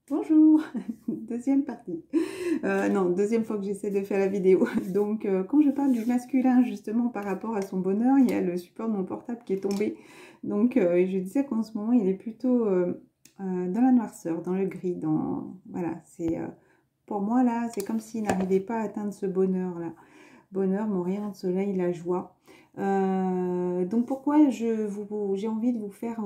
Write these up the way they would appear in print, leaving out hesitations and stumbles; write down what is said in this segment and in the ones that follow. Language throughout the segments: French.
Bonjour, deuxième partie. Non, deuxième fois que j'essaie de faire la vidéo. Donc, quand je parle du masculin, justement, par rapport à son bonheur, il y a le support de mon portable qui est tombé. Donc, je disais qu'en ce moment, il est plutôt dans la noirceur, dans le gris. Voilà, c'est pour moi, là, c'est comme s'il n'arrivait pas à atteindre ce bonheur-là. Bonheur, mon rayon de soleil, la joie. Donc, pourquoi j'ai envie de vous faire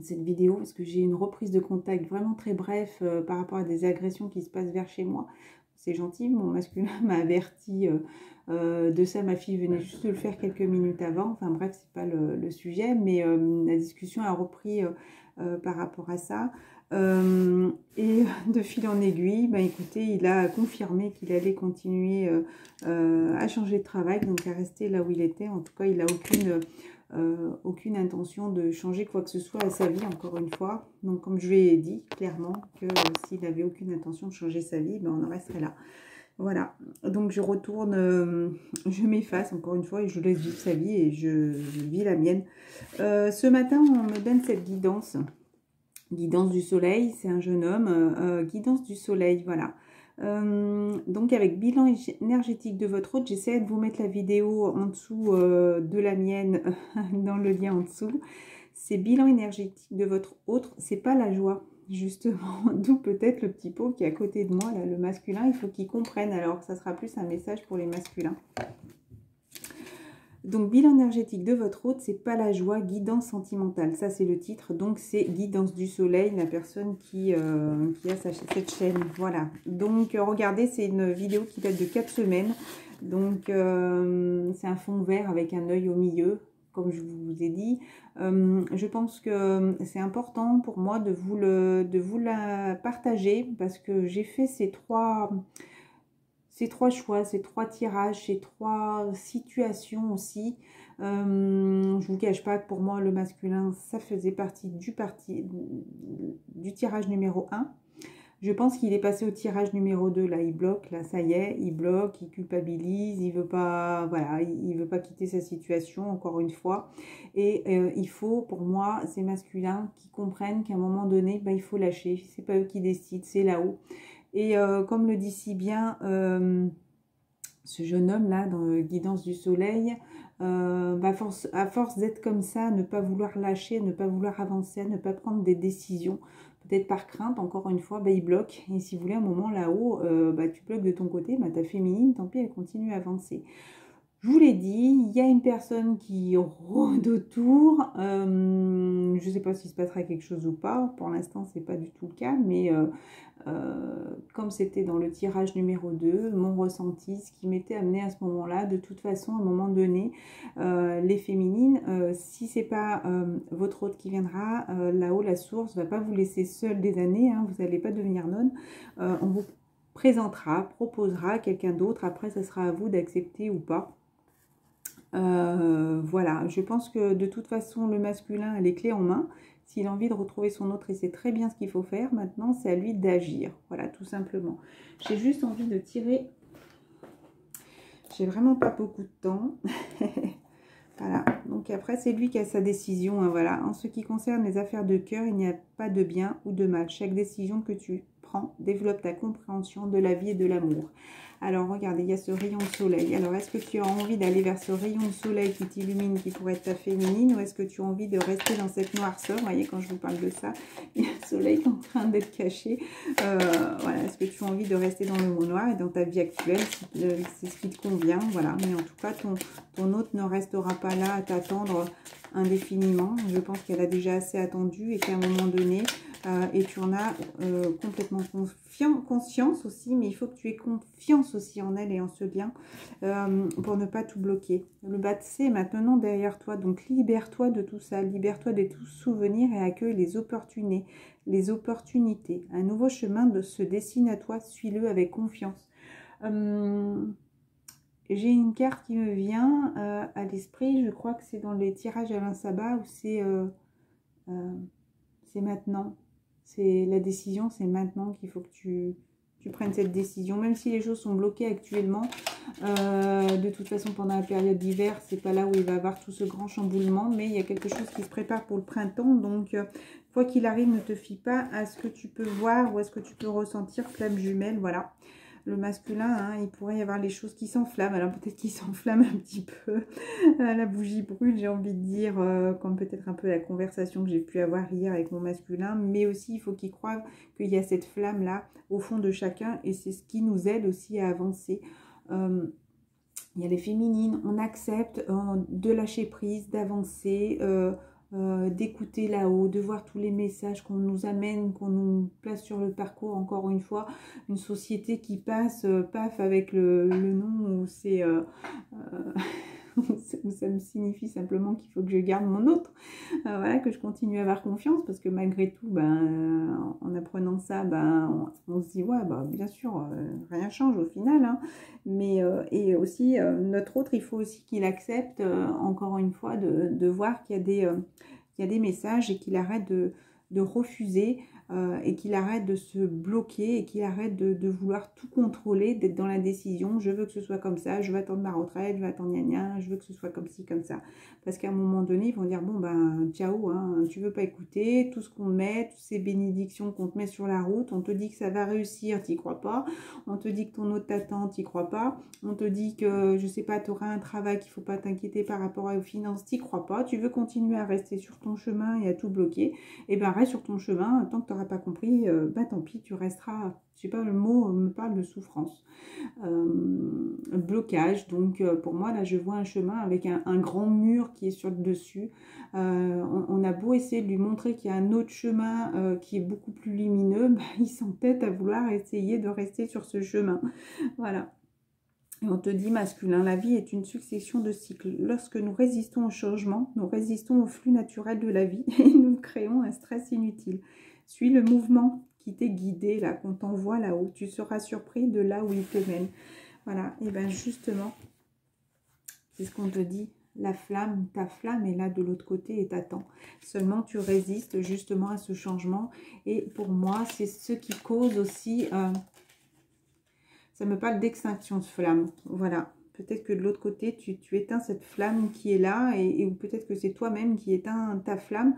cette vidéo, parce que j'ai une reprise de contact vraiment très bref par rapport à des agressions qui se passent vers chez moi. C'est gentil, mon masculin m'a averti de ça, ma fille venait juste de le faire quelques minutes avant. Enfin bref, c'est pas le sujet, mais la discussion a repris par rapport à ça. Et de fil en aiguille, bah, écoutez, il a confirmé qu'il allait continuer à changer de travail, donc à rester là où il était. En tout cas, il n'a aucune intention de changer quoi que ce soit à sa vie, encore une fois. Donc, comme je lui ai dit clairement que s'il n'avait aucune intention de changer sa vie, ben, on en resterait là. Voilà. Donc, je retourne, je m'efface encore une fois et je laisse vivre sa vie et je vis la mienne. Ce matin, on me donne cette guidance. Guidance du soleil, c'est un jeune homme. Guidance du soleil, voilà. Donc avec bilan énergétique de votre hôte, j'essaie de vous mettre la vidéo en dessous de la mienne, dans le lien en dessous. C'est bilan énergétique de votre hôte, c'est pas la joie, justement. D'où peut-être le petit pot qui est à côté de moi, là, le masculin, il faut qu'il comprenne. Alors ça sera plus un message pour les masculins. Donc, bilan énergétique de votre hôte, c'est pas la joie, guidance sentimentale. Ça, c'est le titre. Donc, c'est guidance du soleil, la personne qui a cette chaîne. Voilà. Donc, regardez, c'est une vidéo qui date de 4 semaines. Donc, c'est un fond vert avec un œil au milieu, comme je vous ai dit. Je pense que c'est important pour moi de vous la partager parce que j'ai fait ces trois choix, ces trois tirages, ces trois situations aussi. Je vous cache pas que pour moi, le masculin, ça faisait partie du tirage numéro 1. Je pense qu'il est passé au tirage numéro 2. Là, il bloque. Là, ça y est, il bloque, il culpabilise. Il veut pas, voilà, il veut pas quitter sa situation, encore une fois. Et il faut, pour moi, ces masculins qui comprennent qu'à un moment donné, bah, il faut lâcher. C'est pas eux qui décident, c'est là-haut. Et comme le dit si bien ce jeune homme-là, dans Guidance du Soleil, à force d'être comme ça, ne pas vouloir lâcher, ne pas vouloir avancer, ne pas prendre des décisions, peut-être par crainte, encore une fois, il bloque. Et si vous voulez, un moment là-haut, tu bloques de ton côté, ta féminine, tant pis, elle continue à avancer. Je vous l'ai dit, il y a une personne qui rôde autour. Je ne sais pas s'il se passera quelque chose ou pas. Pour l'instant, ce n'est pas du tout le cas. Mais comme c'était dans le tirage numéro 2, mon ressenti, ce qui m'était amené à ce moment-là, de toute façon, à un moment donné, les féminines, si ce n'est pas votre hôte qui viendra, là-haut, la source ne va pas vous laisser seule des années. Hein, vous n'allez pas devenir nonne. On vous présentera, proposera quelqu'un d'autre. Après, ça sera à vous d'accepter ou pas. Voilà, je pense que de toute façon, le masculin a les clés en main. S'il a envie de retrouver son autre, il sait très bien ce qu'il faut faire. Maintenant, c'est à lui d'agir. Voilà, tout simplement. J'ai juste envie de tirer. J'ai vraiment pas beaucoup de temps. Voilà, donc après, c'est lui qui a sa décision. Hein, voilà. En ce qui concerne les affaires de cœur, il n'y a pas de bien ou de mal. Chaque décision que tu prends développe ta compréhension de la vie et de l'amour. Alors, regardez, il y a ce rayon de soleil. Alors, est-ce que tu as envie d'aller vers ce rayon de soleil qui t'illumine, qui pourrait être ta féminine, ou est-ce que tu as envie de rester dans cette noirceur? Vous voyez, quand je vous parle de ça, il y a le soleil qui est en train d'être caché. Voilà, est-ce que tu as envie de rester dans le mot noir et dans ta vie actuelle, c'est ce qui te convient, voilà. Mais en tout cas, ton hôte ne restera pas là à t'attendre indéfiniment. Je pense qu'elle a déjà assez attendu et qu'à un moment donné, et tu en as complètement conscience aussi, mais il faut que tu aies confiance aussi en elle et en ce lien pour ne pas tout bloquer. Le bas de C est maintenant derrière toi, donc libère-toi de tout ça, libère-toi de tout souvenir et accueille les opportunités. Un nouveau chemin se dessine à toi, suis-le avec confiance. J'ai une carte qui me vient à l'esprit, je crois que c'est dans les tirages Alain Sabah où c'est maintenant. C'est la décision, c'est maintenant qu'il faut que tu tu prennes cette décision, même si les choses sont bloquées actuellement. De toute façon, pendant la période d'hiver, c'est pas là où il va y avoir tout ce grand chamboulement, mais il y a quelque chose qui se prépare pour le printemps. Donc, quoi qu'il arrive, ne te fie pas à ce que tu peux voir ou à ce que tu peux ressentir, flamme jumelle, voilà. Le masculin, hein, il pourrait y avoir les choses qui s'enflamment. Alors peut-être qu'il s'enflamme un petit peu. La bougie brûle, j'ai envie de dire, comme peut-être un peu la conversation que j'ai pu avoir hier avec mon masculin. Mais aussi, il faut qu'il croie qu'il y a cette flamme-là au fond de chacun. Et c'est ce qui nous aide aussi à avancer. Il y a les féminines, on accepte de lâcher prise, d'avancer, d'écouter là-haut, de voir tous les messages qu'on nous amène, qu'on nous place sur le parcours. Encore une fois, une société qui passe, paf, avec le nom où c'est... où ça me signifie simplement qu'il faut que je garde mon autre, voilà, que je continue à avoir confiance, parce que malgré tout, en apprenant ça, on se dit, ouais, bien sûr, rien change au final, hein, mais et aussi, notre autre, il faut aussi qu'il accepte, encore une fois, de voir qu'il y a des messages et qu'il arrête de refuser, et qu'il arrête de se bloquer et qu'il arrête de vouloir tout contrôler, d'être dans la décision. Je veux que ce soit comme ça, je veux attendre ma retraite, je veux attendre gna, je veux que ce soit comme ci, comme ça. Parce qu'à un moment donné, ils vont dire, bon ciao, hein, tu veux pas écouter, tout ce qu'on met, toutes ces bénédictions qu'on te met sur la route, on te dit que ça va réussir, t'y crois pas, on te dit que ton autre t'attend, t'y crois pas, on te dit que, je sais pas, tu auras un travail qu'il faut pas t'inquiéter par rapport aux finances, t'y crois pas, tu veux continuer à rester sur ton chemin et à tout bloquer, et reste sur ton chemin, tant que tu n'auras pas compris, tant pis, tu resteras, je sais pas, le mot me parle de souffrance, blocage. Donc pour moi, là, je vois un chemin avec un grand mur qui est sur le dessus. On a beau essayer de lui montrer qu'il y a un autre chemin qui est beaucoup plus lumineux, il s'entête à vouloir essayer de rester sur ce chemin. Voilà. Et on te dit, masculin, la vie est une succession de cycles. Lorsque nous résistons au changement, nous résistons au flux naturel de la vie et nous créons un stress inutile. Suis le mouvement qui t'est guidé, là, qu'on t'envoie là-haut. Tu seras surpris de là où il te mène. Voilà, et bien justement, c'est ce qu'on te dit. La flamme, ta flamme est là de l'autre côté et t'attend. Seulement, tu résistes justement à ce changement. Et pour moi, c'est ce qui cause aussi... ça me parle d'extinction de flamme. Voilà. Peut-être que de l'autre côté, tu éteins cette flamme qui est là. Ou peut-être que c'est toi-même qui éteins ta flamme.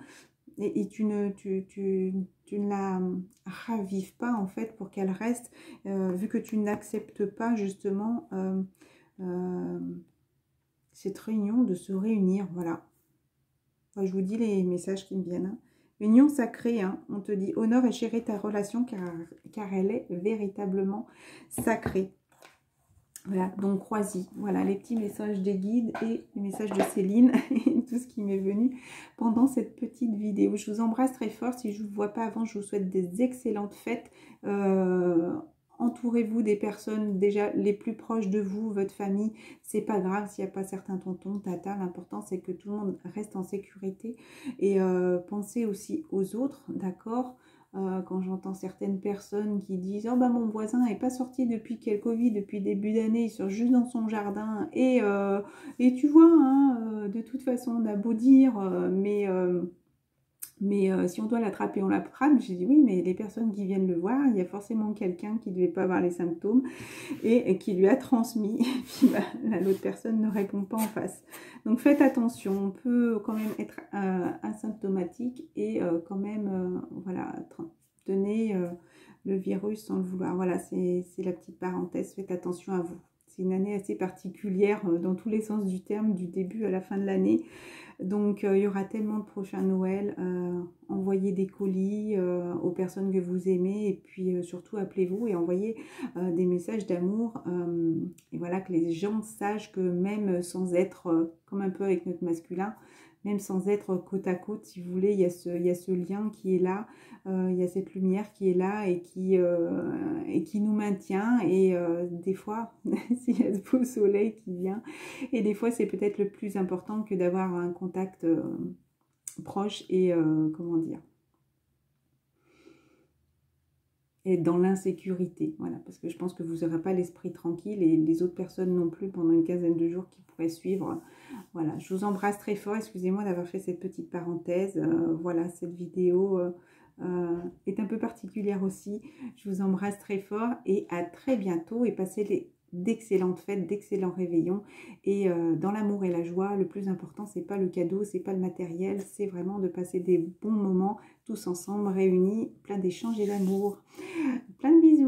Et tu ne la ravives pas, en fait, pour qu'elle reste. Vu que tu n'acceptes pas, justement, cette réunion de se réunir. Voilà. Enfin, je vous dis les messages qui me viennent. Hein. Union sacrée, hein. On te dit honore et chéris ta relation car elle est véritablement sacrée. Voilà, donc crois-y. Voilà, les petits messages des guides et les messages de Céline et tout ce qui m'est venu pendant cette petite vidéo. Je vous embrasse très fort. Si je ne vous vois pas avant, je vous souhaite des excellentes fêtes. Entourez-vous des personnes déjà les plus proches de vous, votre famille. C'est pas grave s'il n'y a pas certains tontons, tata. L'important, c'est que tout le monde reste en sécurité. Et pensez aussi aux autres, d'accord ? Quand j'entends certaines personnes qui disent « Oh mon voisin n'est pas sorti depuis qu'il y a le Covid, depuis début d'année, il sort juste dans son jardin. » Et tu vois, hein, de toute façon, on a beau dire, mais si on doit l'attraper, on l'attrape. J'ai dit oui, mais les personnes qui viennent le voir, il y a forcément quelqu'un qui ne devait pas avoir les symptômes et qui lui a transmis. Et puis l'autre personne ne répond pas en face. Donc faites attention, on peut quand même être asymptomatique et quand même voilà, donner le virus sans le vouloir. Voilà, c'est la petite parenthèse, faites attention à vous. C'est une année assez particulière dans tous les sens du terme, du début à la fin de l'année. Donc, il y aura tellement de prochains Noël. Envoyez des colis aux personnes que vous aimez. Et puis, surtout, appelez-vous et envoyez des messages d'amour. Et voilà, que les gens sachent que même sans être, comme un peu avec notre masculin, même sans être côte à côte, si vous voulez, il y a ce lien qui est là, il y a cette lumière qui est là et qui nous maintient. Et des fois, s'il y a ce beau soleil qui vient, et des fois, c'est peut-être le plus important que d'avoir un contact proche et, comment dire, et dans l'insécurité, voilà, parce que je pense que vous n'aurez pas l'esprit tranquille et les autres personnes non plus pendant une quinzaine de jours qui pourraient suivre. Voilà, je vous embrasse très fort, excusez-moi d'avoir fait cette petite parenthèse. Voilà, cette vidéo est un peu particulière. particulière aussi. Je vous embrasse très fort et à très bientôt et passez d'excellentes fêtes, d'excellents réveillons. Et dans l'amour et la joie, le plus important, c'est pas le cadeau, c'est pas le matériel, c'est vraiment de passer des bons moments tous ensemble, réunis, plein d'échanges et d'amour. Plein de bisous.